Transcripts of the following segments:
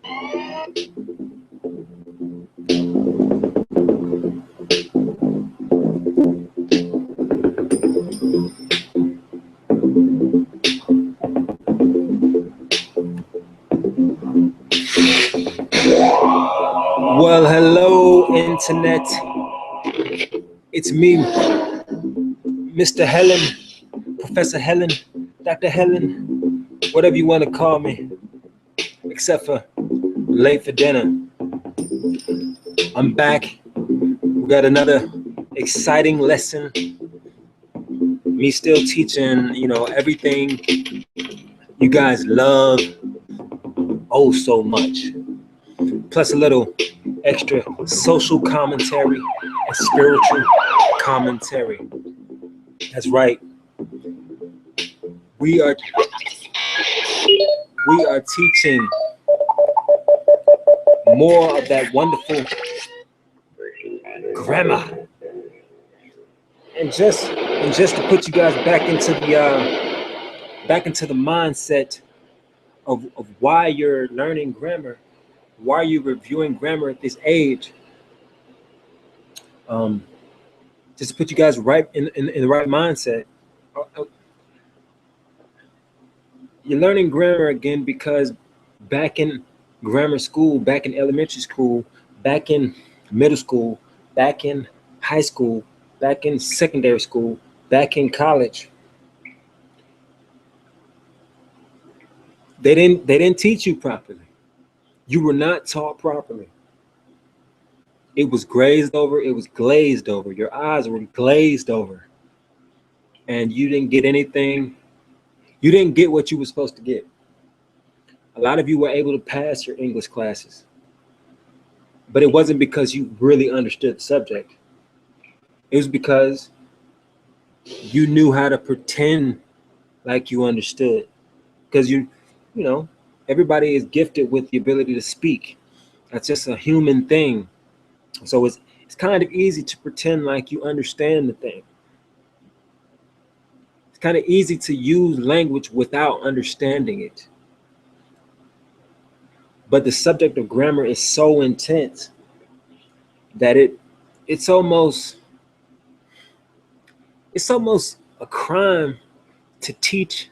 Well, hello, Internet. It's me, Mr. Helen, Professor Helen, Dr. Helen, whatever you want to call me, except for late for dinner. I'm back. We got another exciting lesson. Me still teaching, everything you guys love oh so much. Plus a little extra social commentary and spiritual commentary. That's right. We are teaching more of that wonderful grammar. And just to put you guys back into the mindset of why you're learning grammar, why you're reviewing grammar at this age. Just to put you guys right in the right mindset. You're learning grammar again because back in grammar school, back in elementary school, back in middle school, back in high school, back in secondary school, back in college, they didn't teach you properly. You were not taught properly. It was glazed over. It was glazed over. Your eyes were glazed over, and you didn't get anything. You didn't get what you were supposed to get. A lot of you were able to pass your English classes, but it wasn't because you really understood the subject. It was because you knew how to pretend like you understood. Because everybody is gifted with the ability to speak. That's just a human thing. So it's kind of easy to pretend like you understand the thing. It's kind of easy to use language without understanding it. But the subject of grammar is so intense that it's almost a crime to teach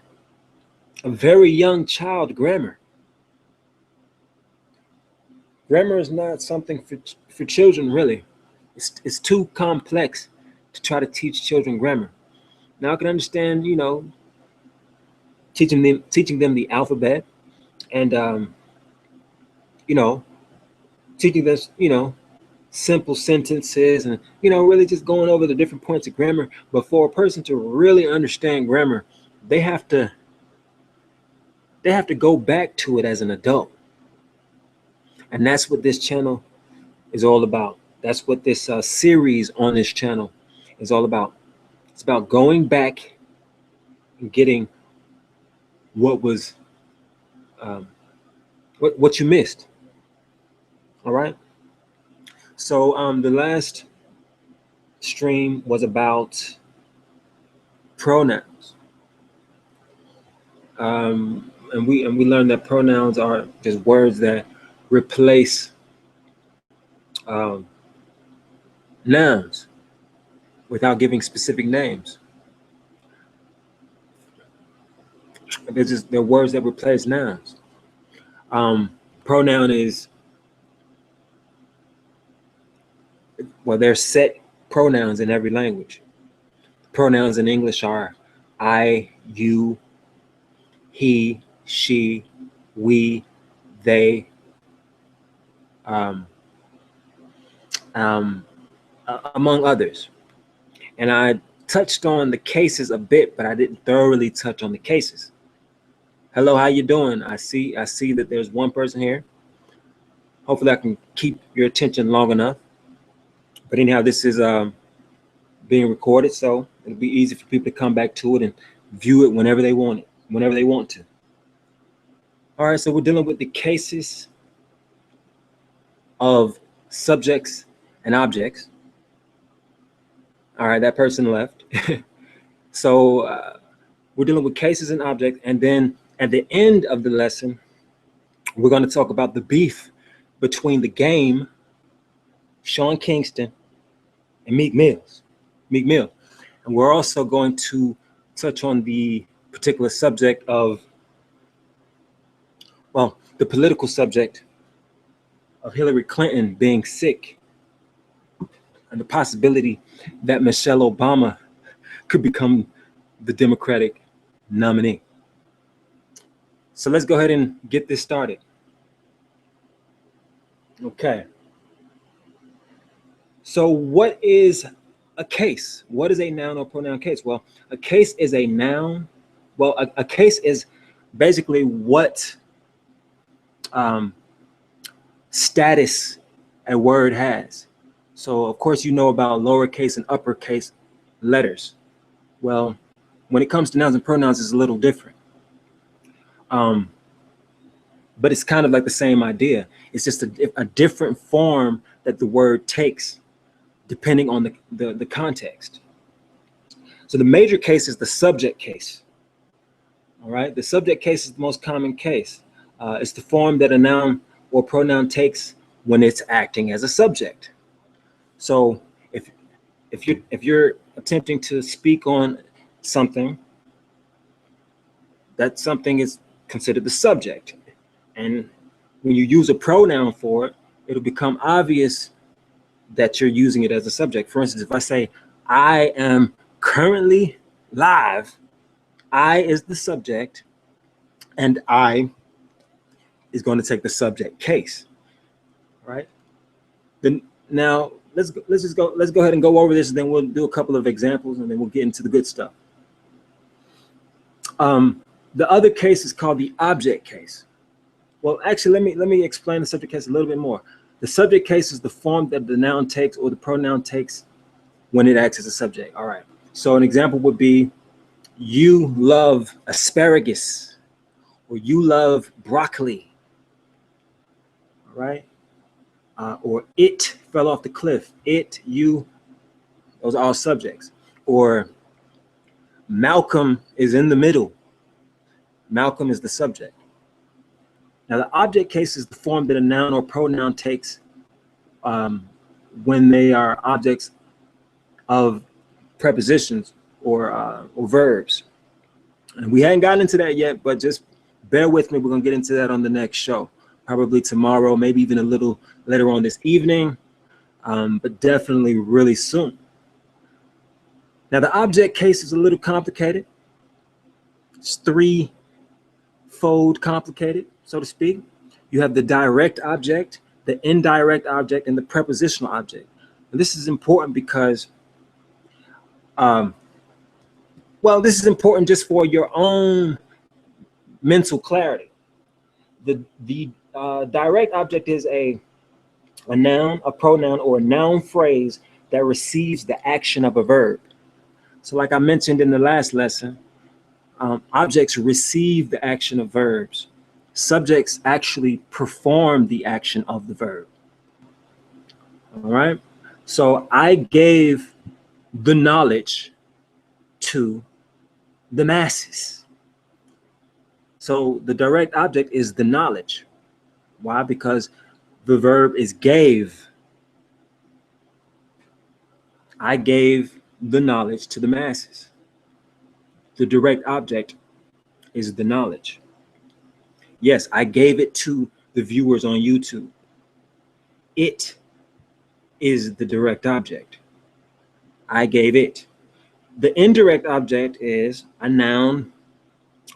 a very young child grammar. Grammar is not something for children, really. It's too complex to try to teach children grammar. Now I can understand, teaching them the alphabet and teaching them, simple sentences and really just going over the different points of grammar. But for a person to really understand grammar, they have to go back to it as an adult. And that's what this channel is all about. That's what this series on this channel is all about. It's about going back and getting what was what you missed. All right. So the last stream was about pronouns. And we learned that pronouns are just words that replace nouns without giving specific names. They're words that replace nouns. Pronoun is, there's set pronouns in every language. Pronouns in English are I, you, he, she, we, they, among others. And I touched on the cases a bit, but I didn't thoroughly touch on the cases. Hello, how you doing? I see that there's one person here. Hopefully I can keep your attention long enough. But anyhow, this is being recorded, so it'll be easy for people to come back to it and view it whenever they want to. All right, so we're dealing with the cases of subjects and objects. All right, that person left. So we're dealing with cases and objects, and then at the end of the lesson, We're going to talk about the beef between the Game, Sean Kingston, and Meek Mill. And we're also going to touch on the particular subject of, well, the political subject of Hillary Clinton being sick and the possibility that Michelle Obama could become the Democratic nominee. So let's go ahead and get this started. Okay. So what is a case? What is a noun or pronoun case? Well, a case is a noun. Well, a case is basically what status a word has. So of course, you know about lowercase and uppercase letters. Well, when it comes to nouns and pronouns, it's a little different. But it's kind of like the same idea. It's just a different form that the word takes depending on the context. So the major case is the subject case. All right, the subject case is the most common case. It's the form that a noun or pronoun takes when it's acting as a subject. So if you're attempting to speak on something, that something is considered the subject. And when you use a pronoun for it, it'll become obvious that you're using it as a subject. For instance, if I say, I am currently live, I is the subject, and I is going to take the subject case, right? Then now let's go ahead and go over this, and then we'll do a couple of examples, and then we'll get into the good stuff. The other case is called the object case. Well, actually, let me explain the subject case a little bit more. The subject case is the form that the noun takes or the pronoun takes when it acts as a subject. All right. So an example would be, you love asparagus, or you love broccoli. All right. Or it fell off the cliff. It, you, those are all subjects. Or Malcolm is in the middle. Malcolm is the subject. Now, the object case is the form that a noun or pronoun takes when they are objects of prepositions or verbs. And we hadn't gotten into that yet, but just bear with me. We're going to get into that on the next show, probably tomorrow, maybe even a little later on this evening, but definitely really soon. Now, the object case is a little complicated. It's threefold complicated, so to speak. You have the direct object, the indirect object, and the prepositional object. And this is important because, well, this is important just for your own mental clarity. The direct object is a noun, a pronoun, or a noun phrase that receives the action of a verb. So like I mentioned in the last lesson, objects receive the action of verbs. Subjects actually perform the action of the verb. All right. So I gave the knowledge to the masses. So the direct object is the knowledge. Why? Because the verb is gave. I gave the knowledge to the masses. The direct object is the knowledge. Yes, I gave it to the viewers on YouTube. It is the direct object. I gave it. The indirect object is a noun,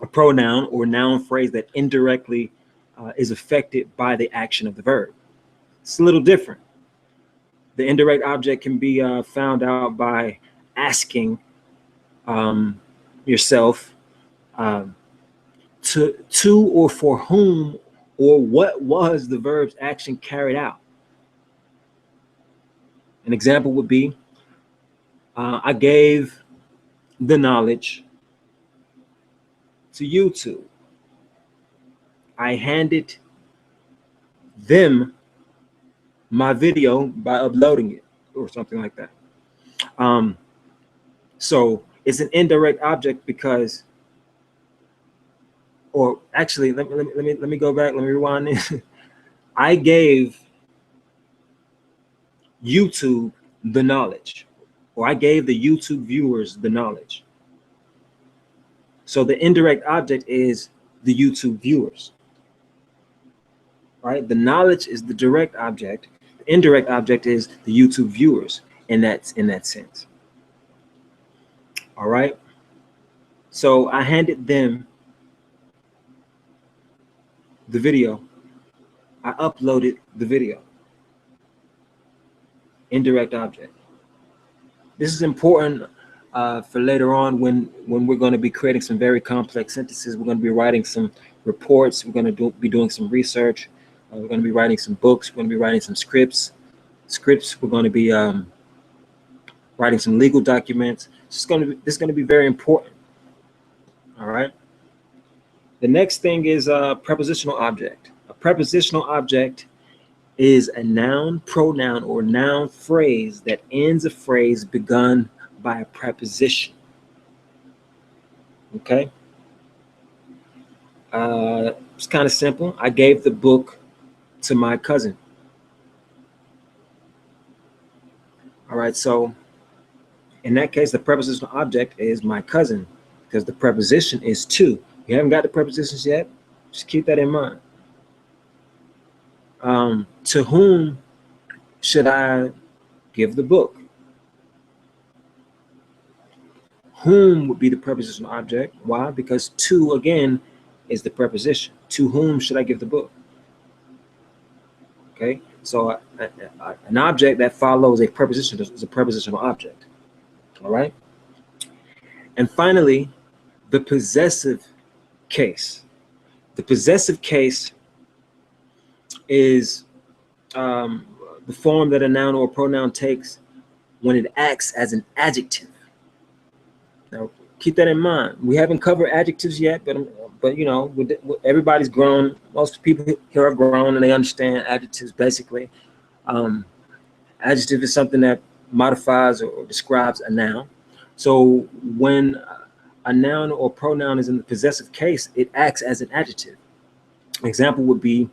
a pronoun, or noun phrase that indirectly is affected by the action of the verb. It's a little different. The indirect object can be found out by asking yourself to or for whom or what was the verb's action carried out. An example would be, I gave the knowledge to YouTube. I handed them my video by uploading it, or something like that. So it's an indirect object because, or actually, let me go back. Let me rewind this. I gave YouTube the knowledge, or I gave the YouTube viewers the knowledge. So the indirect object is the YouTube viewers, right? The knowledge is the direct object. The indirect object is the YouTube viewers in that sense. All right. So I handed them the video. I uploaded the video. Indirect object. This is important for later on when we're going to be creating some very complex sentences. We're going to be writing some reports. We're going to be doing some research. We're going to be writing some books. We're going to be writing some scripts. We're going to be writing some legal documents. This is going to be very important. All right. The next thing is a prepositional object. A prepositional object is a noun, pronoun, or noun phrase that ends a phrase begun by a preposition. Okay. It's kind of simple. I gave the book to my cousin. All right. So in that case, the prepositional object is my cousin because the preposition is to. You haven't got the prepositions yet. Just keep that in mind. To whom should I give the book? Whom would be the prepositional object. Why? Because to, again, is the preposition. To whom should I give the book? Okay, so an object that follows a preposition is a prepositional object. All right. And finally, the possessive case. The possessive case is the form that a noun or a pronoun takes when it acts as an adjective. Now, keep that in mind. We haven't covered adjectives yet, but you know, everybody's grown. Most people here are grown and they understand adjectives basically. Adjective is something that modifies or describes a noun. So when a noun or pronoun is in the possessive case, it acts as an adjective. An example would be,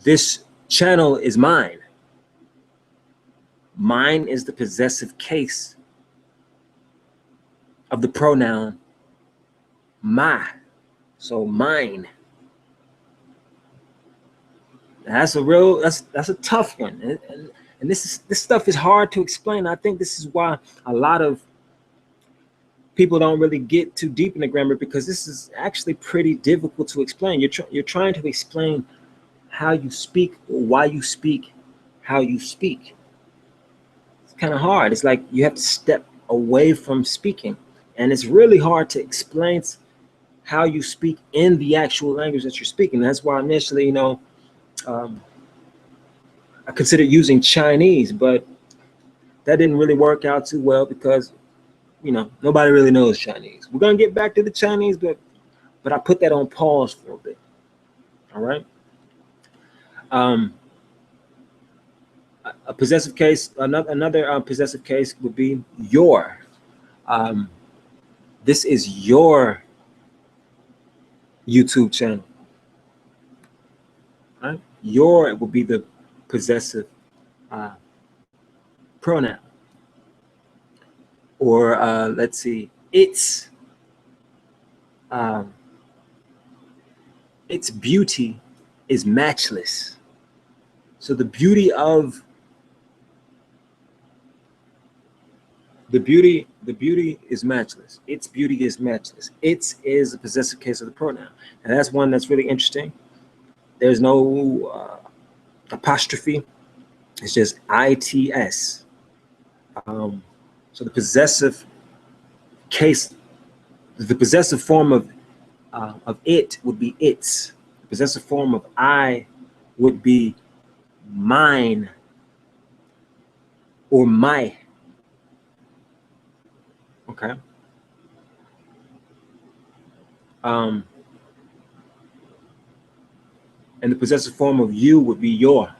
this channel is mine. Mine is the possessive case of the pronoun my. So mine. That's a tough one, and this stuff is hard to explain. I think this is why a lot of people don't really get too deep in the grammar, because this is actually pretty difficult to explain. You're trying to explain how you speak, or why you speak, how you speak. It's kind of hard. It's like you have to step away from speaking, and it's really hard to explain how you speak in the actual language that you're speaking. That's why initially, you know, I considered using Chinese, but that didn't really work out too well because, you know, nobody really knows Chinese. We're gonna get back to the Chinese, but I put that on pause for a bit. All right. A possessive case, another possessive case would be your. This is your YouTube channel. Right? Your will be the possessive pronoun. Or let's see, its beauty is matchless. So the beauty is matchless. Its beauty is matchless. Its is the possessive case of the pronoun, and that's one that's really interesting. There's no apostrophe. It's just its. So the possessive case, the possessive form of it would be its. The possessive form of I would be mine or my. Okay. And the possessive form of you would be your.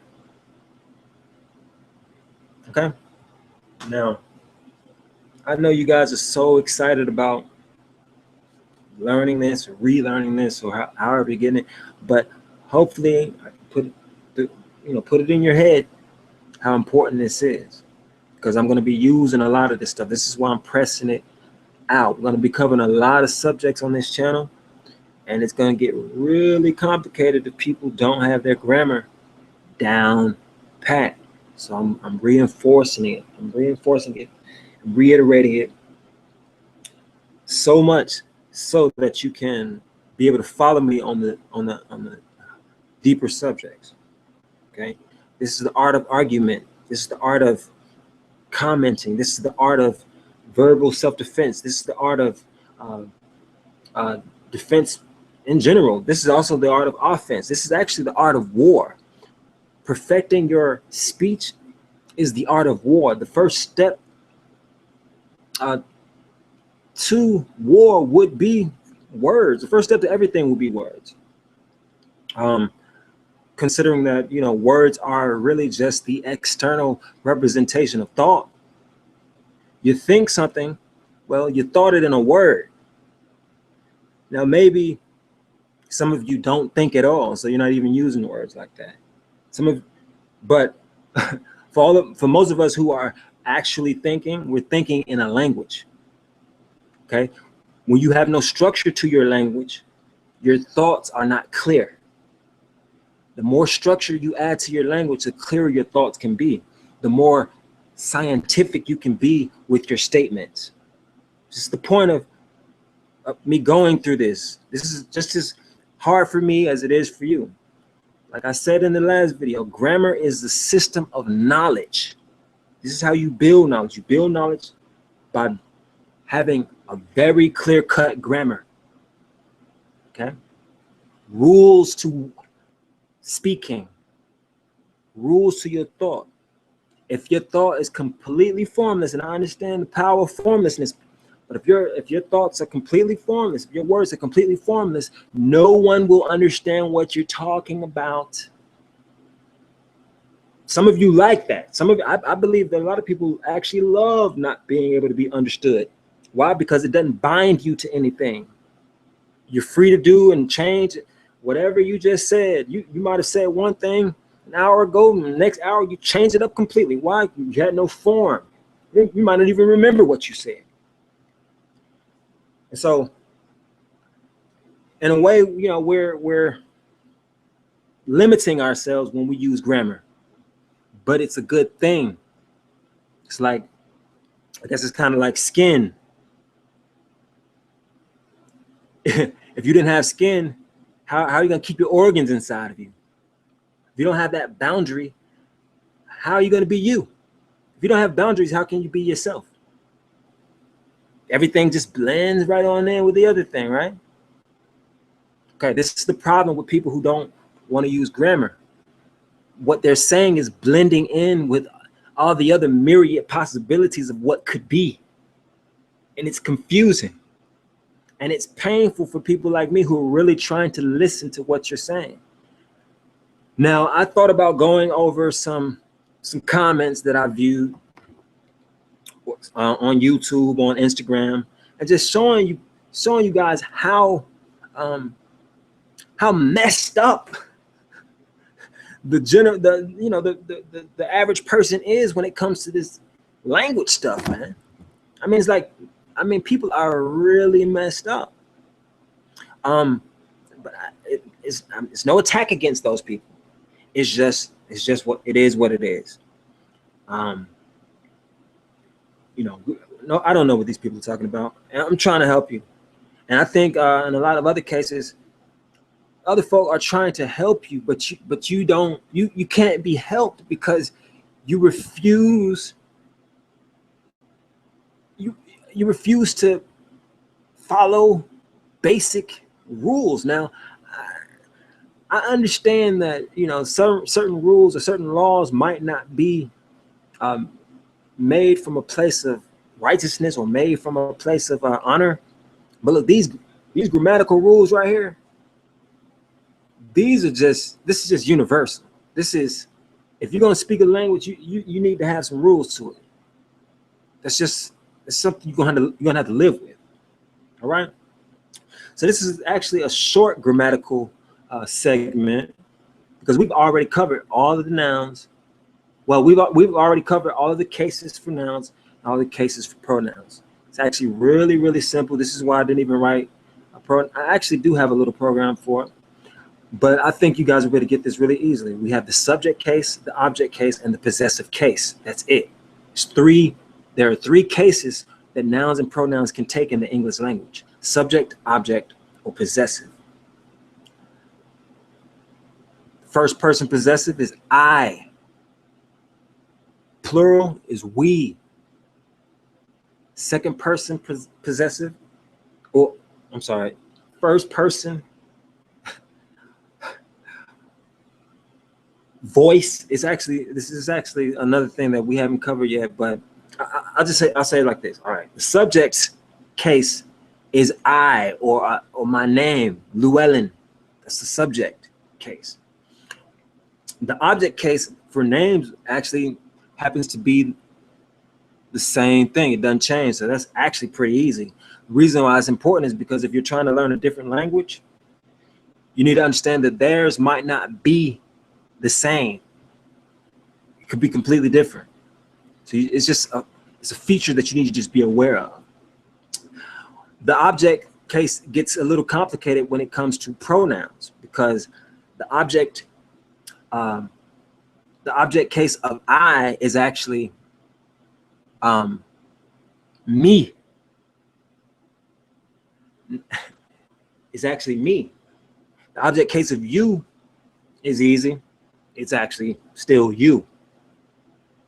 Okay. Now, I know you guys are so excited about learning this or relearning this or however you're getting it. But hopefully I can put it in your head how important this is, because I'm going to be using a lot of this stuff. This is why I'm pressing it out. We're going to be covering a lot of subjects on this channel, and it's going to get really complicated if people don't have their grammar down pat. So I'm reinforcing it. I'm reinforcing it, reiterating it so much so that you can be able to follow me on the deeper subjects. Okay, this is the art of argument. This is the art of commenting. This is the art of verbal self-defense. This is the art of defense in general. This is also the art of offense. This is actually the art of war. Perfecting your speech is the art of war. The first step to war would be words. The first step to everything would be words. Considering that, you know, words are really just the external representation of thought. You think something, well, you thought it in a word. Now, maybe some of you don't think at all, so you're not even using words like that. But for most of us who are actually thinking, we're thinking in a language. Okay, when you have no structure to your language, your thoughts are not clear. The more structure you add to your language, the clearer your thoughts can be. The more scientific you can be with your statements. Just the point of me going through this. This is just as hard for me as it is for you. Like I said in the last video, grammar is the system of knowledge. This is how you build knowledge. You build knowledge by having a very clear-cut grammar. Okay? Rules to speaking, rules to your thought. If your thought is completely formless, and I understand the power of formlessness, but if your thoughts are completely formless, if your words are completely formless, no one will understand what you're talking about. Some of you like that. I believe that a lot of people actually love not being able to be understood. Why? Because it doesn't bind you to anything. You're free to do and change whatever you just said. You might have said one thing an hour ago, and the next hour you change it up completely. Why? You had no form. You might not even remember what you said. And so, in a way, you know, we're limiting ourselves when we use grammar, but it's a good thing. It's like, I guess it's kind of like skin. If you didn't have skin, how are you going to keep your organs inside of you? If you don't have that boundary, how are you going to be you? If you don't have boundaries, how can you be yourself? Everything just blends right on in with the other thing, right? Okay, this is the problem with people who don't want to use grammar. What they're saying is blending in with all the other myriad possibilities of what could be. And it's confusing. And it's painful for people like me who are really trying to listen to what you're saying. Now, I thought about going over some comments that I viewed on YouTube, on Instagram, and just showing you guys how messed up the average person is when it comes to this language stuff, man. I mean, people are really messed up. But it's no attack against those people. It's just what it is. What it is. No, I don't know what these people are talking about. And I'm trying to help you. And I think in a lot of other cases, other folk are trying to help you, but you can't be helped because you refuse. You refuse to follow basic rules. Now, I understand that, you know, certain rules or certain laws might not be made from a place of righteousness or made from a place of honor. But look, these grammatical rules right here, this is just universal. This is, if you're going to speak a language, you need to have some rules to it. It's something you're gonna have to live with. All right. So this is actually a short grammatical segment because we've already covered all of the nouns. Well, we've already covered all of the cases for nouns, all the cases for pronouns. It's actually really, really simple. This is why I didn't even write a pronoun. I actually do have a little program for it, but I think you guys will be able to get this really easily. We have the subject case, the object case, and the possessive case. That's it. There are three cases that nouns and pronouns can take in the English language: subject, object, or possessive. First person possessive is I. Plural is we. Second person possessive, or I'm sorry, first person voice is actually, this is actually another thing that we haven't covered yet, but I'll say it like this. All right, the subject's case is I, or my name, Llewellyn. That's the subject case. The object case for names actually happens to be the same thing. It doesn't change. So that's actually pretty easy. The reason why it's important is because if you're trying to learn a different language, you need to understand that theirs might not be the same. It could be completely different. So it's just it's a feature that you need to just be aware of. The object case gets a little complicated when it comes to pronouns, because the object case of I is actually me. It's actually me. The object case of you is easy. It's actually still you.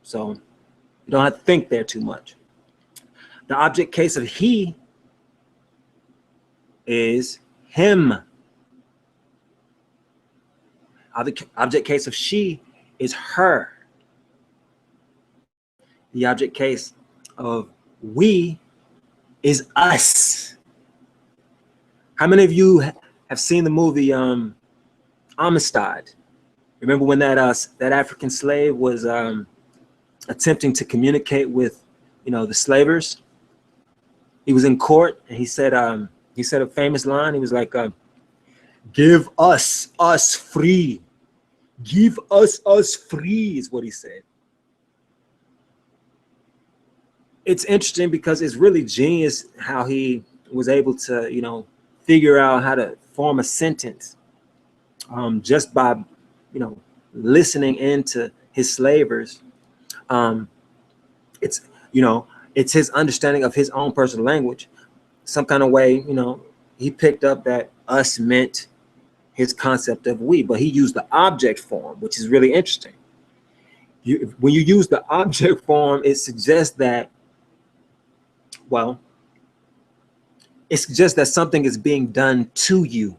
So you don't have to think there too much. The object case of he is him. The object case of she is her. The object case of we is us. How many of you have seen the movie Amistad? Remember when that African slave was attempting to communicate with, the slavers? He was in court and he said a famous line. He was like, "Give us free. Give us free," is what he said. It's interesting because it's really genius how he was able to, figure out how to form a sentence just by, listening into his slavers. It's his understanding of his own personal language. Some kind of way, he picked up that us meant his concept of we, but he used the object form, which is really interesting. When you use the object form, it suggests that, something is being done to you.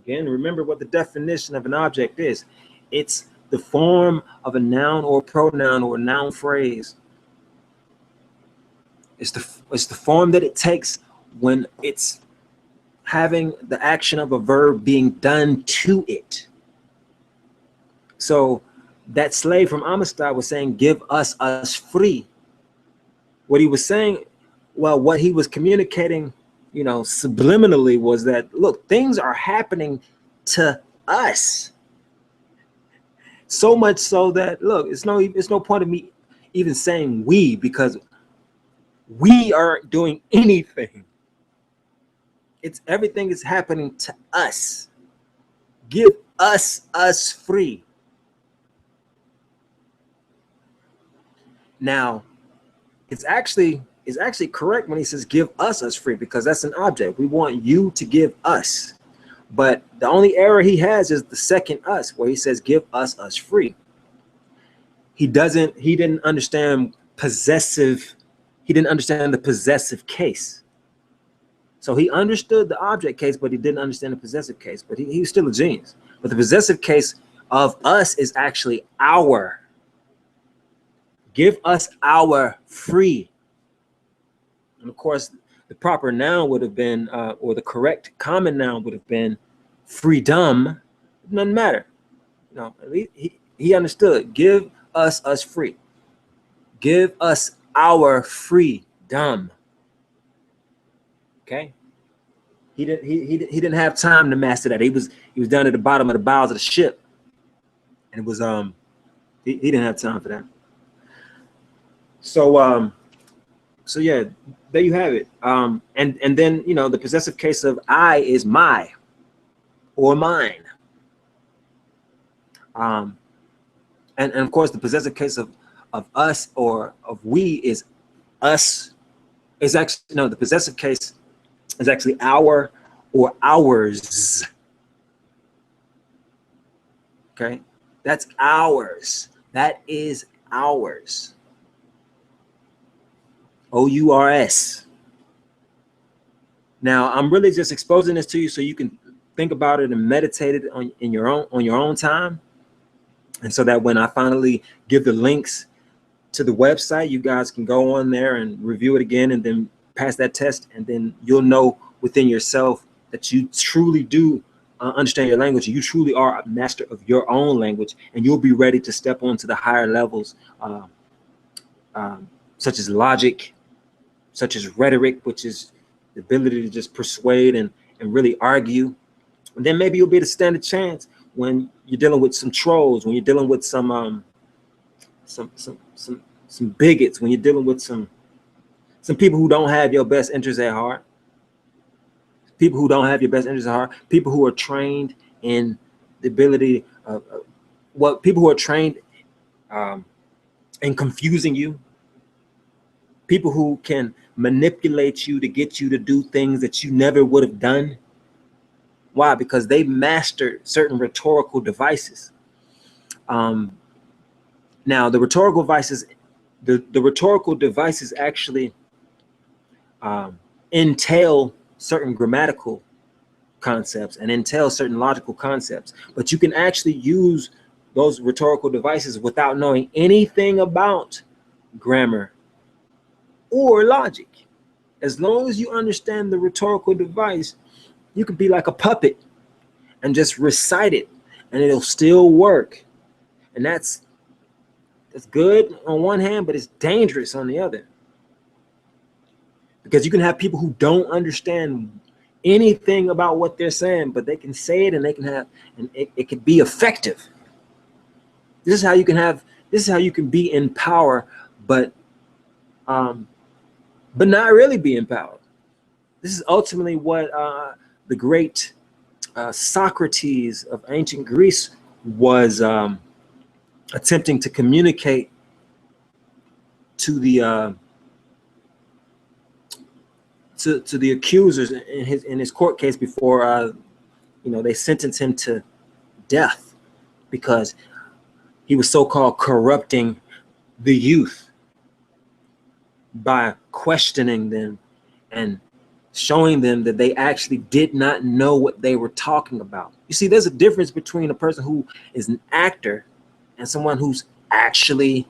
Again, remember what the definition of an object is. It's the form of a noun or pronoun or a noun phrase. It's the form that it takes when it's having the action of a verb being done to it. So that slave from Amistad was saying, "Give us free." What he was saying, what he was communicating, subliminally, was that, look, things are happening to us. So much so that, look, it's no point of me even saying we, because we aren't doing anything. Everything is happening to us. Give us free. Now, it's actually correct when he says give us free, because that's an object. We want you to give us. But the only error he has is the second us, where he says give us free. He didn't understand possessive. He didn't understand the possessive case. So he understood the object case, but he didn't understand the possessive case. But he was still a genius. But the possessive case of us is actually our. Give us our free. And of course, the proper noun would have been, or the correct common noun would have been freedom. It doesn't matter. He understood. Give us free. Give us our freedom. Okay. He didn't have time to master that. He was down at the bottom of the bowels of the ship, and it was he didn't have time for that. So so yeah, there you have it. And then, you know, the possessive case of I is my or mine. And of course the possessive case of us or of we is us. Is actually, no, the possessive case is actually our or ours. Okay, that's ours. That is ours. O-U-R-S. Now, I'm really just exposing this to you so you can think about it and meditate it on your own time, and so that when I finally give the links to the website, you guys can go on there and review it again, and then pass that test, and then you'll know within yourself that you truly do understand your language. You truly are a master of your own language, and you'll be ready to step on to the higher levels, such as logic, such as rhetoric, which is the ability to just persuade and really argue. And then maybe you'll be able to stand a chance when you're dealing with some trolls, when you're dealing with some bigots, when you're dealing with some people who don't have your best interests at heart. People who don't have your best interests at heart. People who are trained in the ability of people who are trained in confusing you. People who can manipulate you to get you to do things that you never would have done. Why? Because they mastered certain rhetorical devices. Now, the rhetorical devices, the rhetorical devices actually entail certain grammatical concepts and entail certain logical concepts, but you can actually use those rhetorical devices without knowing anything about grammar or logic. As long as you understand the rhetorical device, you could be like a puppet and just recite it, and it'll still work. And that's good on one hand, but it's dangerous on the other, because you can have people who don't understand anything about what they're saying, but they can say it, and they can have, and it could be effective. This is how you can be in power, but not really be in power. This is ultimately what the great Socrates of ancient Greece was attempting to communicate to the to the accusers in his court case before they sentenced him to death, because he was so-called corrupting the youth by questioning them and showing them that they actually did not know what they were talking about. You see, there's a difference between a person who is an actor and someone who's actually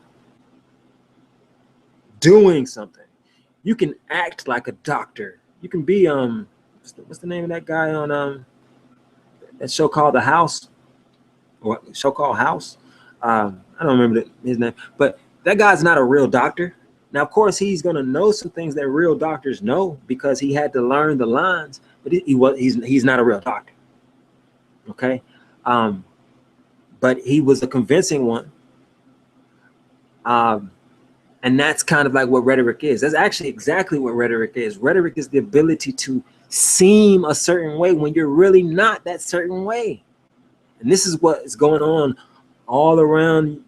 doing something. You can act like a doctor. You can be what's the name of that guy on that show called The House, or show called House? I don't remember his name, but that guy's not a real doctor. Now, of course, he's going to know some things that real doctors know because he had to learn the lines, but he's not a real doctor. Okay, but he was a convincing one. And that's kind of like what rhetoric is. That's actually exactly what rhetoric is. Rhetoric is the ability to seem a certain way when you're really not that certain way. And this is what is going on all around.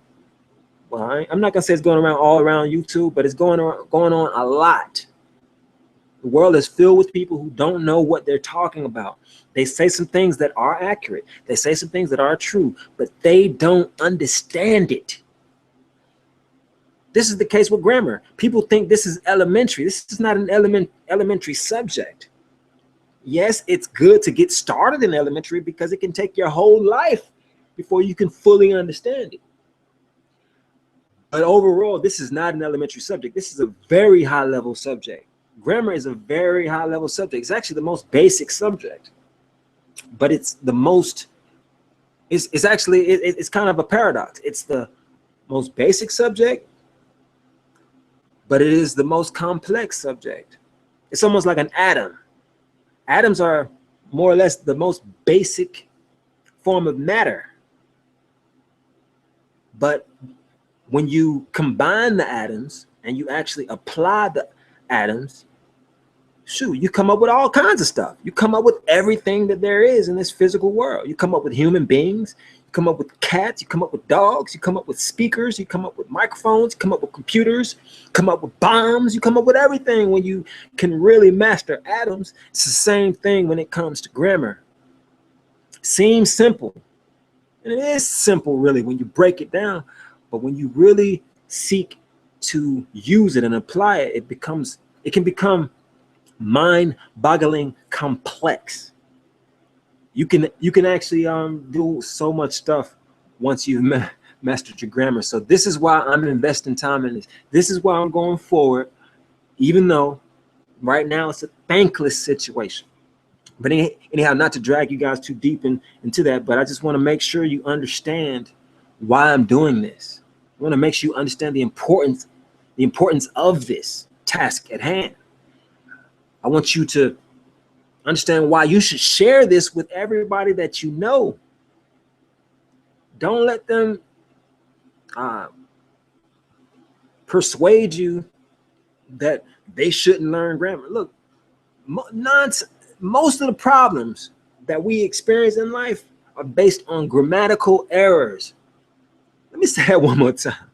Well, I'm not gonna say it's going around all around YouTube, but it's going on a lot. The world is filled with people who don't know what they're talking about. They say some things that are accurate. They say some things that are true, but they don't understand it. This is the case with grammar. People think this is elementary. This is not an elementary subject. Yes, it's good to get started in elementary because it can take your whole life before you can fully understand it. But overall, this is not an elementary subject. This is a very high level subject. Grammar is a very high level subject. It's actually the most basic subject, but it's the most, it's actually, it's kind of a paradox. It's the most basic subject, but it is the most complex subject. It's almost like an atom. Atoms are more or less the most basic form of matter. But when you combine the atoms and you actually apply the atoms, shoot, you come up with all kinds of stuff. You come up with everything that there is in this physical world. You come up with human beings, you come up with cats, you come up with dogs, you come up with speakers, you come up with microphones, you come up with computers, you come up with bombs, you come up with everything when you can really master atoms. It's the same thing when it comes to grammar. Seems simple, and it is simple really when you break it down, but when you really seek to use it and apply it, it can become mind-boggling complex. You can actually do so much stuff once you've mastered your grammar. So this is why I'm investing time in this. This is why I'm going forward, even though right now it's a thankless situation. But anyhow, not to drag you guys too deep into that, but I just want to make sure you understand why I'm doing this. I want to make sure you understand the importance of this task at hand. I want you to understand why you should share this with everybody that you know. Don't let them persuade you that they shouldn't learn grammar. Look, most of the problems that we experience in life are based on grammatical errors. Let me say that one more time.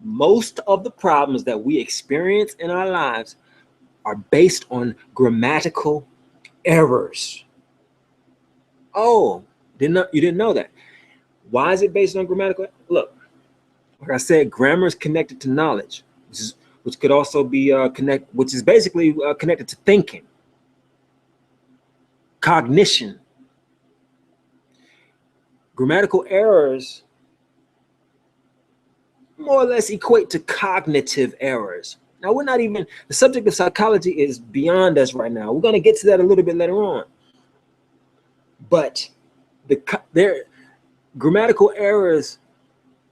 Most of the problems that we experience in our lives are based on grammatical errors. Oh, you didn't know that. Why is it based on grammatical? Look, like I said, grammar is connected to knowledge, which could also be which is basically connected to thinking, cognition. Grammatical errors more or less equate to cognitive errors. Now, we're not even, the subject of psychology is beyond us right now. We're going to get to that a little bit later on. But their grammatical errors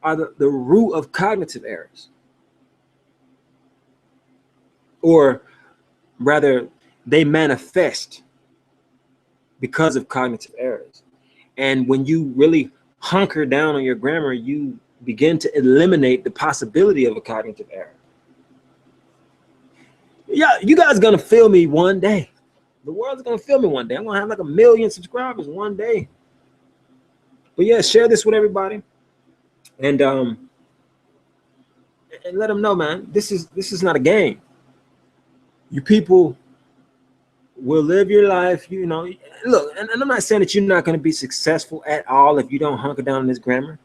are the root of cognitive errors. Or rather, they manifest because of cognitive errors. And when you really hunker down on your grammar, you begin to eliminate the possibility of a cognitive error. Yeah, you guys are gonna feel me one day. The world's gonna feel me one day. I'm gonna have like 1 million subscribers one day. But yeah, share this with everybody, and let them know, man. This is not a game. You people will live your life. You know, look, and I'm not saying that you're not gonna be successful at all if you don't hunker down on this grammar.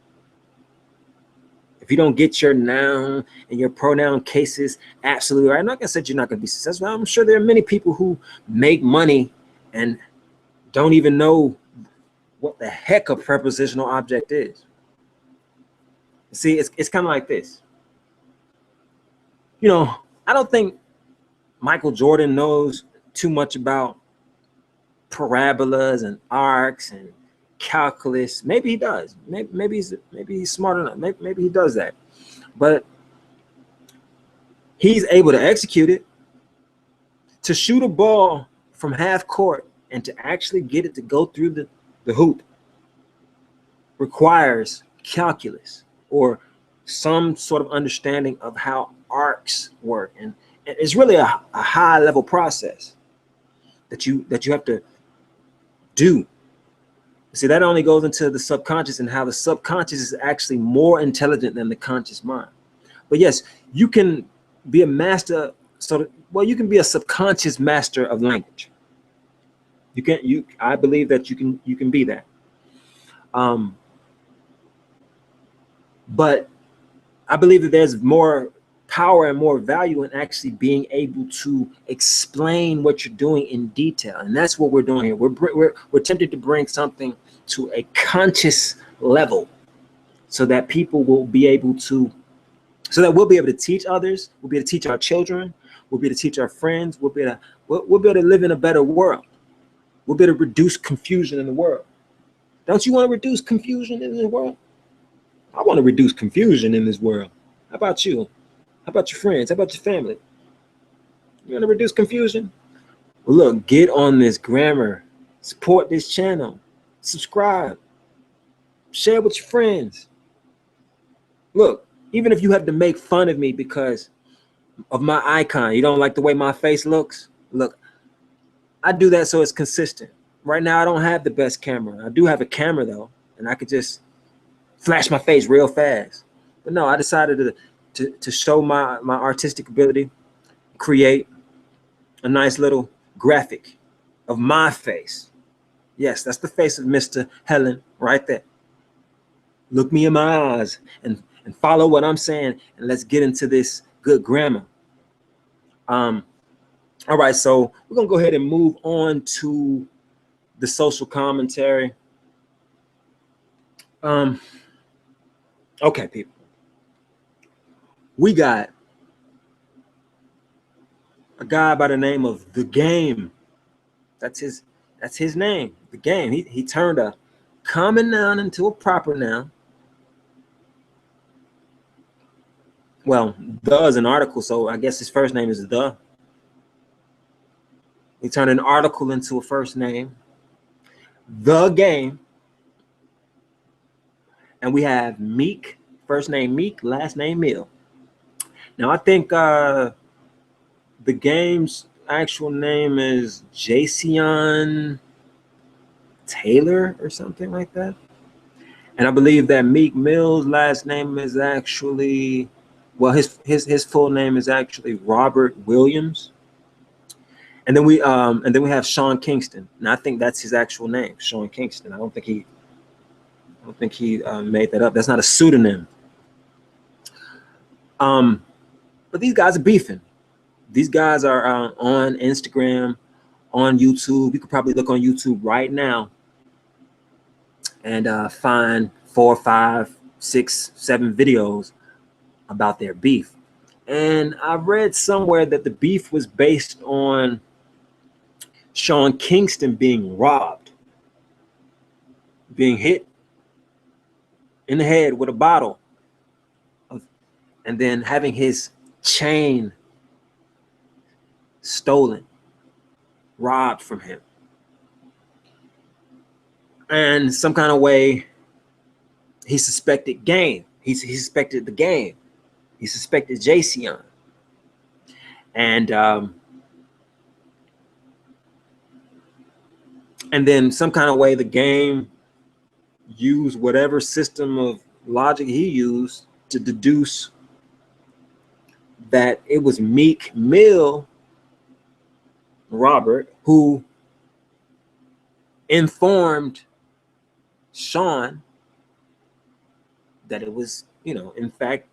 If you don't get your noun and your pronoun cases absolutely right, I'm not gonna say you're not gonna be successful. I'm sure there are many people who make money and don't even know what the heck a prepositional object is. See, it's kind of like this. You know, I don't think Michael Jordan knows too much about parabolas and arcs and calculus. Maybe he does. Maybe he's smart enough. Maybe he does that. But he's able to execute it. To shoot a ball from half court and to actually get it to go through the hoop requires calculus or some sort of understanding of how arcs work. And it's really a high level process that you have to do. See, that only goes into the subconscious and how the subconscious is actually more intelligent than the conscious mind. But yes, you can be a master. Well, you can be a subconscious master of language. I believe that you can be that. But I believe that there's more power and more value in actually being able to explain what you're doing in detail, and that's what we're doing here. We're attempting to bring something to a conscious level, so that people will be able to, so that we'll be able to teach others. We'll be able to teach our children. We'll be able to teach our friends. We'll be able to live in a better world. We'll be able to reduce confusion in the world. Don't you want to reduce confusion in the world? I want to reduce confusion in this world. How about you? How about your friends? How about your family? You want to reduce confusion? Well, look, get on this grammar, support this channel, subscribe, share with your friends. Look, even if you have to make fun of me because of my icon, you don't like the way my face looks, look, I do that so it's consistent. Right now, I don't have the best camera. I do have a camera though, and I could just flash my face real fast. But no, I decided to show my artistic ability, create a nice little graphic of my face. Yes, that's the face of Mr. Helen right there. Look me in my eyes and follow what I'm saying, and let's get into this good grammar. All right, so we're gonna go ahead and move on to the social commentary. Okay, people. We got a guy by the name of The Game. That's his name, The Game. He turned a common noun into a proper noun. Well, the is an article, so I guess his first name is The. He turned an article into a first name, The Game. And we have Meek, first name Meek, last name Mill. Now I think The Game's actual name is Jason Taylor or something like that. And I believe that Meek Mill's last name is actually, well, his full name is actually Robert Williams. And then we have Sean Kingston. And I think that's his actual name, Sean Kingston. I don't think he made that up. That's not a pseudonym. But these guys are beefing. These guys are on Instagram, on YouTube. You could probably look on YouTube right now and find 4, 5, 6, 7 videos about their beef. And I read somewhere that the beef was based on Sean Kingston being robbed, being hit in the head with a bottle, and then having his chain stolen, robbed from him. And some kind of way, he suspected Game. He suspected The Game. He suspected Jason. And then some kind of way, The Game used whatever system of logic he used to deduce that it was Meek Mill, Robert, who informed Sean that it was, in fact,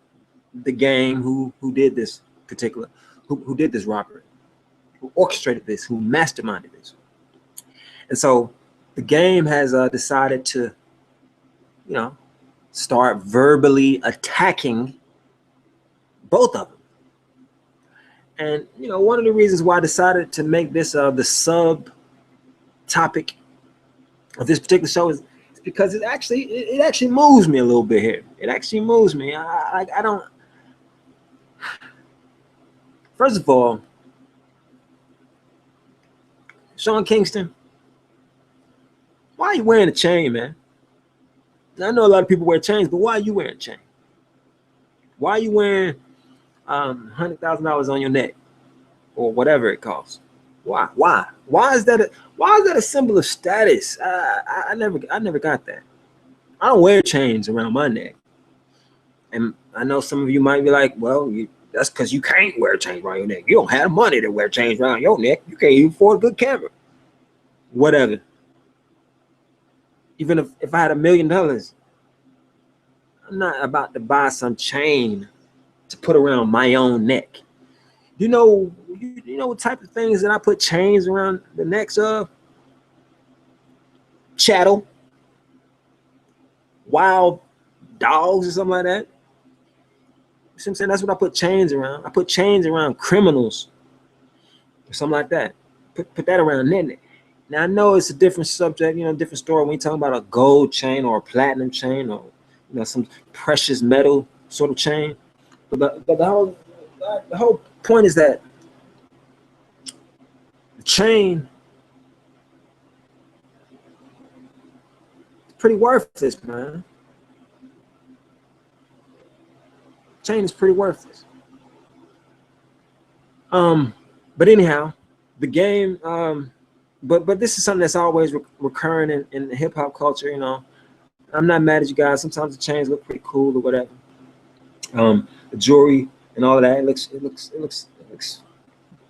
The Game who did this particular, who did this robbery, who orchestrated this, who masterminded this. And so The Game has decided to, start verbally attacking both of them. And, one of the reasons why I decided to make this the sub topic of this particular show is because it actually moves me a little bit here. It actually moves me. I don't. First of all, Sean Kingston, why are you wearing a chain, man? I know a lot of people wear chains, but why are you wearing a chain? Why are you wearing $100,000 on your neck or whatever it costs? Why? Why is that a symbol of status? I never got that. I don't wear chains around my neck. And I know some of you might be like, well, that's because you can't wear chains around your neck. You don't have money to wear chains around your neck. You can't even afford a good camera. Whatever. Even if I had $1 million, I'm not about to buy some chain to put around my own neck. You know what type of things that I put chains around the necks of? Chattel, wild dogs or something like that. You see what I'm saying? That's what I put chains around. I put chains around criminals or something like that. Put that around their neck. Now I know it's a different subject, different story when you're talking about a gold chain or a platinum chain or some precious metal sort of chain. But the whole point is that the chain is pretty worthless, man. Chain is pretty worthless. But anyhow, the game. But this is something that's always recurring in hip hop culture. You know, I'm not mad at you guys. Sometimes the chains look pretty cool or whatever. The jewelry and all of that. It looks.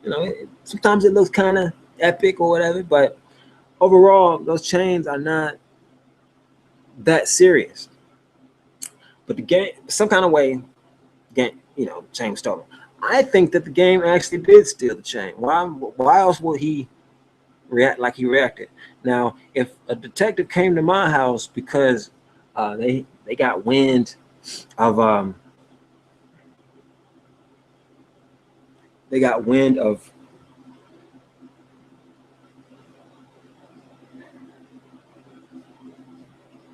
You know, sometimes it looks kind of epic or whatever. But overall, those chains are not that serious. But the game, some kind of way, game, you know, chain was stolen. I think that the game actually did steal the chain. Why else would he react like he reacted? Now, if a detective came to my house because they got wind of they got wind of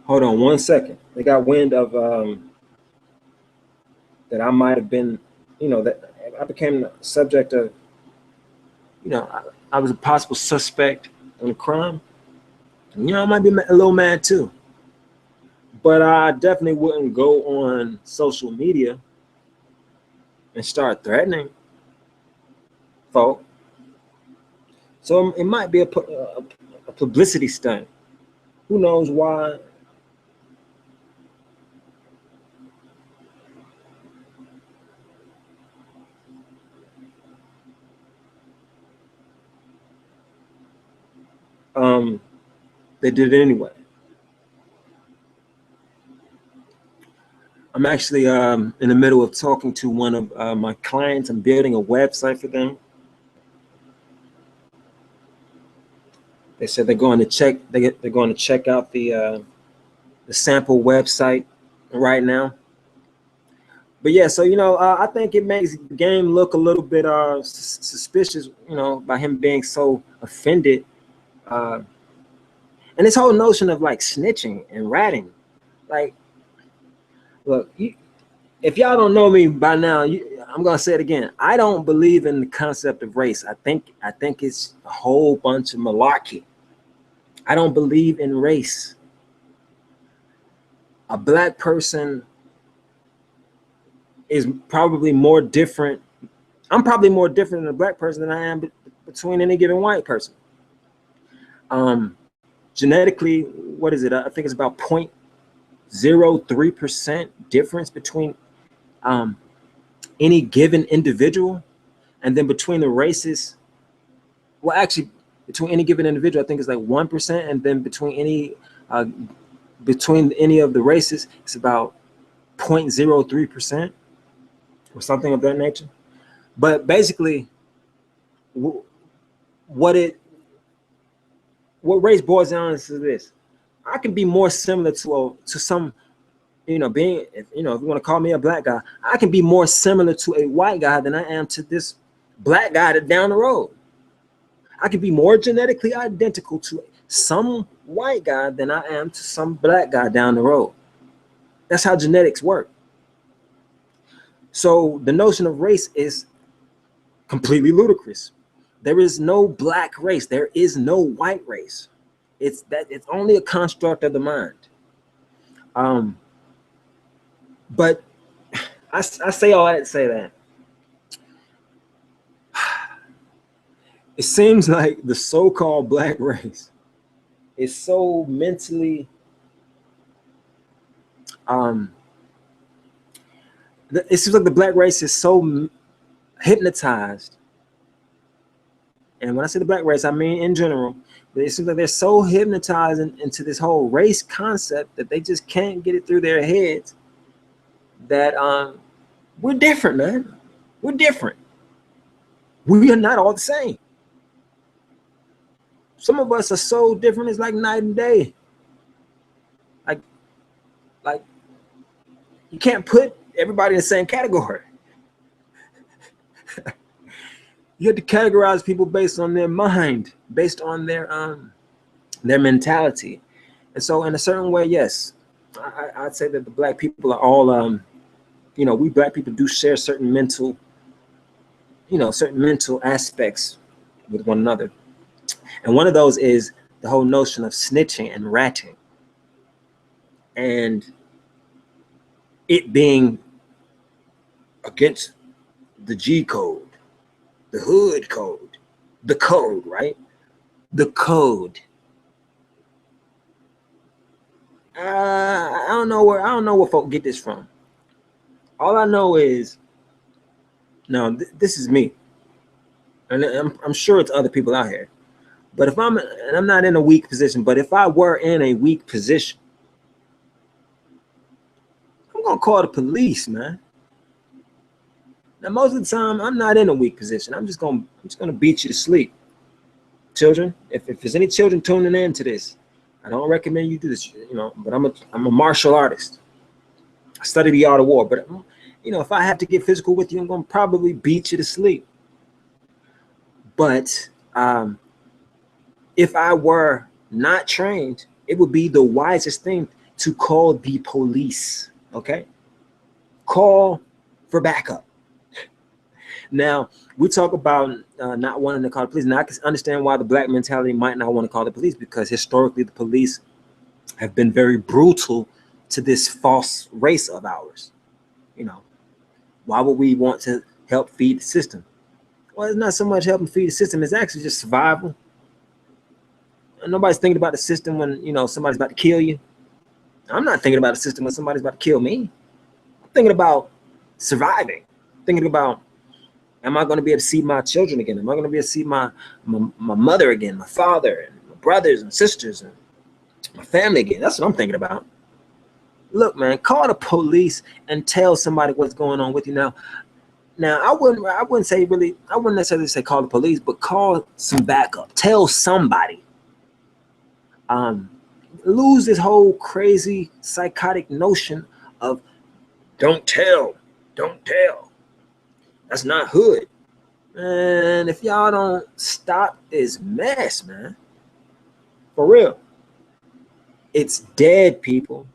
hold on one second. They got wind of that I might have been, you know, that I became the subject of, you know, I was a possible suspect in a crime. You know, I might be a little mad too. But I definitely wouldn't go on social media and start threatening folk. So it might be a publicity stunt. Who knows why? They did it anyway. I'm actually in the middle of talking to one of my clients. I'm building a website for them. They said they're going to check. They're going to check out the sample website right now. But yeah, so you know, I think it makes the game look a little bit suspicious. You know, by him being so offended, and this whole notion of like snitching and ratting. Like, look, if y'all don't know me by now, I'm gonna say it again. I don't believe in the concept of race. I think it's a whole bunch of malarkey. I don't believe in race. A black person is probably more different. I'm probably more different than a black person than I am between any given white person. Genetically, what is it? I think it's about 0.03% difference between any given individual, and then between the races. Well, actually, between any given individual, I think it's like 1%, and then between any of the races, it's about 0.03% or something of that nature. But basically, what race boils down to this: I can be more similar to some, you know, being, you know, if you want to call me a black guy, I can be more similar to a white guy than I am to this black guy that's down the road. I can be more genetically identical to some white guy than I am to some black guy down the road. That's how genetics work. So the notion of race is completely ludicrous. There is no black race. There is no white race. It's only a construct of the mind. But I say all that to say that it seems like the so-called black race is so mentally it seems like the black race is so hypnotized. And when I say the black race, I mean in general. But it seems like they're so hypnotized into this whole race concept that they just can't get it through their heads that we're different, man. We're different. We are not all the same. Some of us are so different, it's like night and day. Like you can't put everybody in the same category. You have to categorize people based on their mind, based on their mentality. And so in a certain way, yes, I'd say that the black people are all you know, we black people do share certain mental, you know, certain mental aspects with one another. And one of those is the whole notion of snitching and ratting, and it being against the G code, the hood code, the code, right? The code. I don't know where folk get this from. All I know is, now this is me, and I'm sure it's other people out here. But if I'm not in a weak position, but if I were in a weak position, I'm gonna call the police, man. Now, most of the time, I'm not in a weak position. I'm just gonna beat you to sleep. Children, if there's any children tuning in to this, I don't recommend you do this, but I'm a martial artist. I study the art of war, but if I have to get physical with you, I'm gonna probably beat you to sleep. But if I were not trained, it would be the wisest thing to call the police. Okay, call for backup. Now, we talk about not wanting to call the police. Now, I can understand why the black mentality might not want to call the police, because historically the police have been very brutal to this false race of ours. Why would we want to help feed the system? Well, it's not so much helping feed the system. It's actually just survival. And nobody's thinking about the system when, somebody's about to kill you. I'm not thinking about the system when somebody's about to kill me. I'm thinking about surviving. Thinking about, am I going to be able to see my children again? Am I going to be able to see my mother again, my father, and my brothers and sisters, and my family again? That's what I'm thinking about. Look, man, call the police and tell somebody what's going on with you. Now, I wouldn't necessarily say call the police, but call some backup. Tell somebody. Lose this whole crazy psychotic notion of don't tell. That's not hood. Man, if y'all don't stop this mess, man, for real, it's dead, people.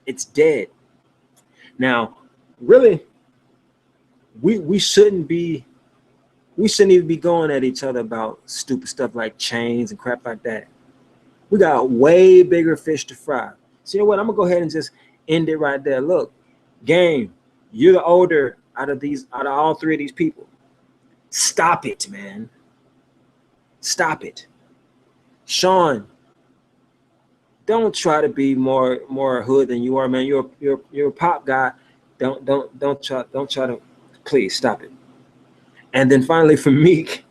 It's dead. Now, really, we shouldn't even be going at each other about stupid stuff like chains and crap like that. We got way bigger fish to fry. So you know what? I'm gonna go ahead and just end it right there. Look, game, you're the older out of all three of these people. Stop it, man. Stop it. Sean, don't try to be more hood than you are, man. You're a pop guy. Don't try to, please stop it. And then finally for Meek,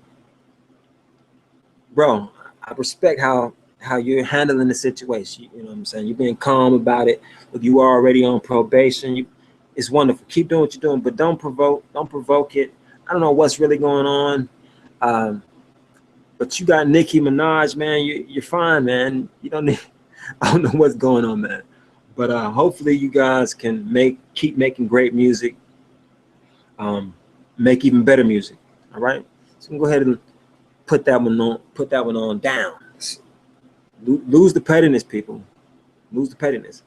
bro, I respect how you're handling the situation. You know what I'm saying? You're being calm about it. Look, you are already on probation. It's wonderful. Keep doing what you're doing, but don't provoke it. I don't know what's really going on. But you got Nicki Minaj, man. You're fine, man. You don't need, I don't know what's going on, man. But hopefully you guys can keep making great music. Make even better music. All right. So I'm gonna go ahead and put that one on down. Lose the pettiness, people. Lose the pettiness.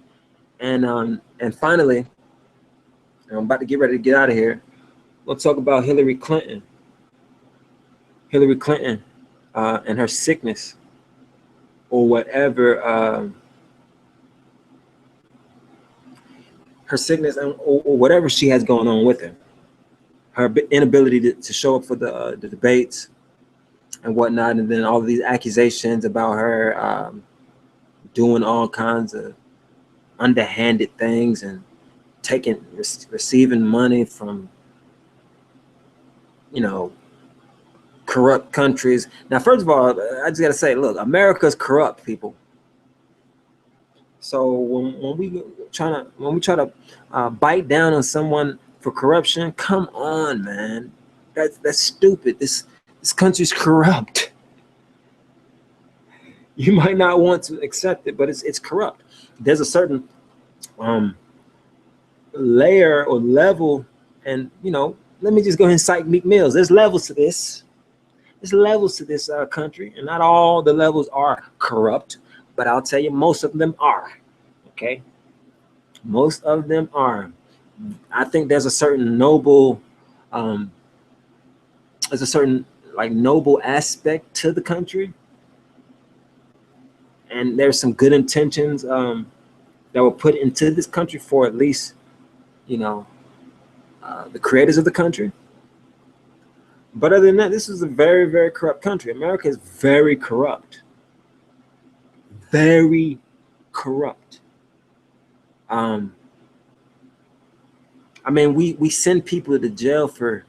And finally, I'm about to get ready to get out of here. We'll talk about Hillary Clinton. Hillary Clinton and her sickness, or whatever, her sickness or whatever she has going on with her. Her inability to show up for the debates and whatnot, and then all of these accusations about her doing all kinds of underhanded things and receiving money from, corrupt countries. Now, first of all, I just gotta say, look, America's corrupt, people. So when we try to bite down on someone for corruption, come on, man, that's stupid. This country's corrupt. You might not want to accept it, but it's corrupt. There's a certain layer or level, and let me just go ahead and cite Meek Mills. There's levels to this. There's levels to this country, and not all the levels are corrupt, but I'll tell you, most of them are. Okay, most of them are. I think there's a certain noble, there's a certain like noble aspect to the country, and there's some good intentions that were put into this country for at least, you know, the creators of the country. But other than that, this is a very, very corrupt country. America is very corrupt. Very corrupt. I mean, we send people to jail for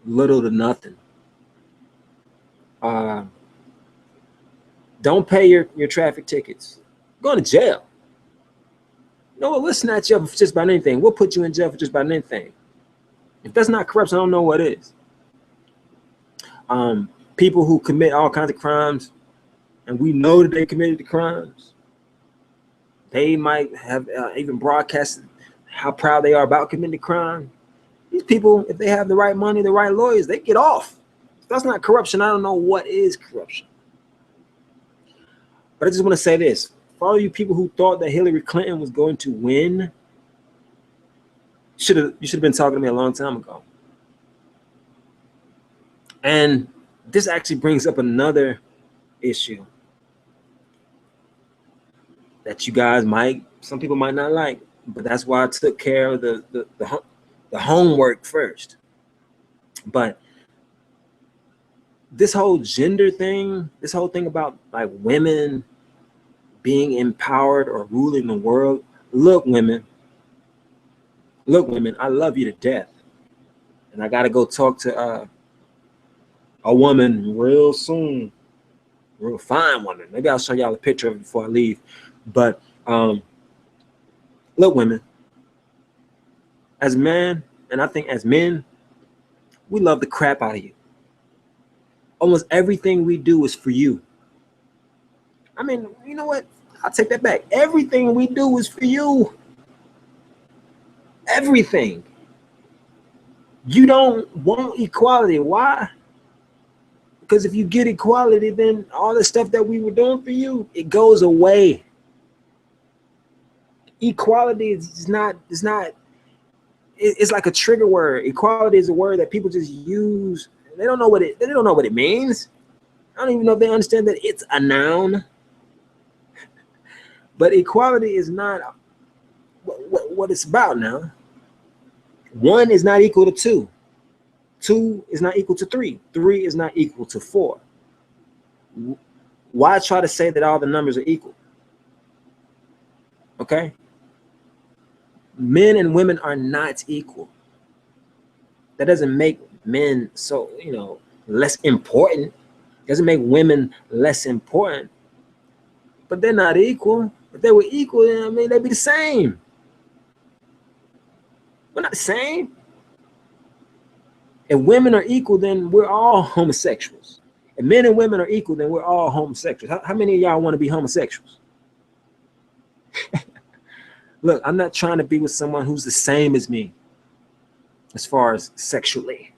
little to nothing. Don't pay your traffic tickets. Going to jail. No, we'll snatch you up for just about anything. We'll put you in jail for just about anything. If that's not corruption, I don't know what is. People who commit all kinds of crimes, and we know that they committed the crimes, they might have even broadcasted how proud they are about committing the crime. These people, if they have the right money, the right lawyers, they get off. If that's not corruption, I don't know what is corruption. But I just want to say this. For all you people who thought that Hillary Clinton was going to win, you should have been talking to me a long time ago. And this actually brings up another issue that you guys some people might not like, but that's why I took care of the homework first. But this whole gender thing, this whole thing about like women being empowered or ruling the world. Look, women, I love you to death. And I got to go talk to a woman real soon, real fine woman. Maybe I'll show y'all a picture of it before I leave. But look, women, as men, and I think as men, we love the crap out of you. Almost everything we do is for you. I mean, you know what? I'll take that back. Everything we do is for you. Everything. You don't want equality. Why? Because if you get equality, then all the stuff that we were doing for you, it goes away. Equality is not, it's like a trigger word. Equality is a word that people just use. They don't know what it means. I don't even know if they understand that it's a noun. But equality is not what it's about now. 1 is not equal to 2. 2 is not equal to 3. 3 is not equal to 4. Why try to say that all the numbers are equal? Okay? Men and women are not equal. That doesn't make men so, less important. Doesn't make women less important. But they're not equal. If they were equal, then, I mean, they'd be the same. We're not the same. If women are equal, then we're all homosexuals. If men and women are equal, then we're all homosexuals. How many of y'all want to be homosexuals? Look, I'm not trying to be with someone who's the same as me as far as sexually.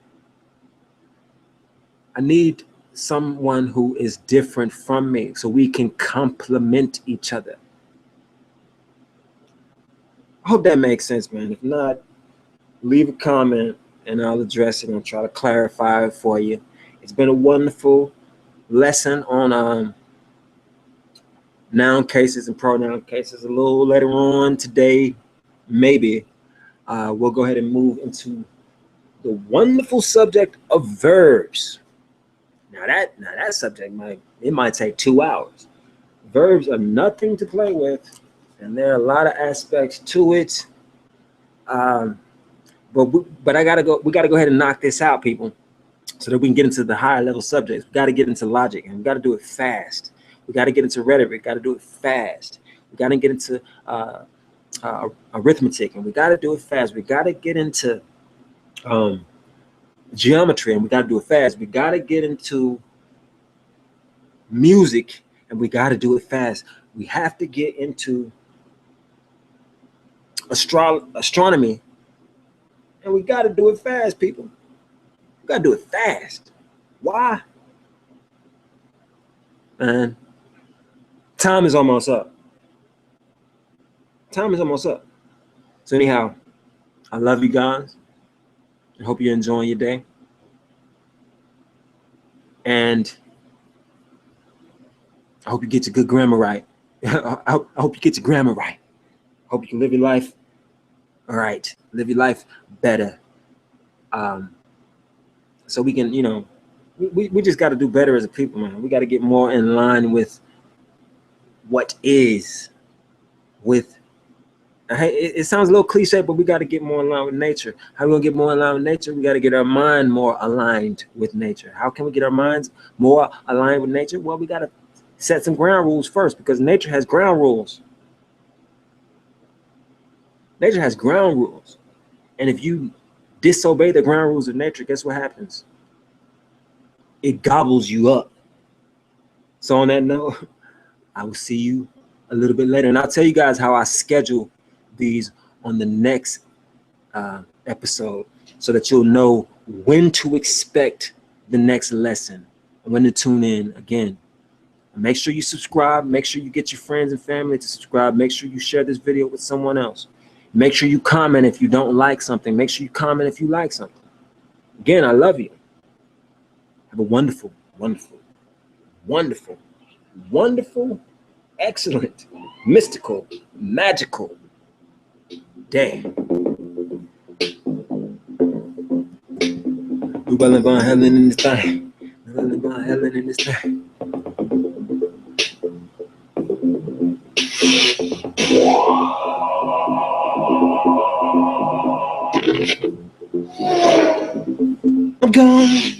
I need someone who is different from me so we can complement each other. I hope that makes sense, man. If not, leave a comment and I'll address it and try to clarify it for you. It's been a wonderful lesson on noun cases and pronoun cases. A little later on today, maybe, we'll go ahead and move into the wonderful subject of verbs. Now that subject might take 2 hours. Verbs are nothing to play with, and there are a lot of aspects to it. But we gotta go ahead and knock this out, people, so that we can get into the higher level subjects. We got to get into logic, and we got to do it fast. We got to get into rhetoric. Got to do it fast. We got to get into arithmetic, and we got to do it fast. We got to get into geometry, and we got to do it fast. We got to get into music, and we got to do it fast. We have to get into astronomy, and we got to do it fast, people. We got to do it fast. Why? Man, time is almost up. Time is almost up. So anyhow, I love you guys. I hope you're enjoying your day. And I hope you get your good grammar right. I hope you get your grammar right. I hope you can live your life all right. Live your life better. So we can, we just got to do better as a people, man. We got to get more in line with what is, with, it sounds a little cliche, but we got to get more in line with nature. How we gonna get more in line with nature? We got to get our mind more aligned with nature. How can we get our minds more aligned with nature? Well, we got to set some ground rules first, because nature has ground rules. Nature has ground rules. And if you disobey the ground rules of nature, guess what happens? It gobbles you up. So on that note, I will see you a little bit later. And I'll tell you guys how I schedule these on the next episode, so that you'll know when to expect the next lesson and when to tune in again. Make sure you subscribe. Make sure you get your friends and family to subscribe. Make sure you share this video with someone else. Make sure you comment if you don't like something. Make sure you comment if you like something. Again, I love you. Have a wonderful, wonderful, wonderful, wonderful, excellent, mystical, magical day. We rolling Von Helen in this thing. We rolling Von Helen in this thing. I'm gone.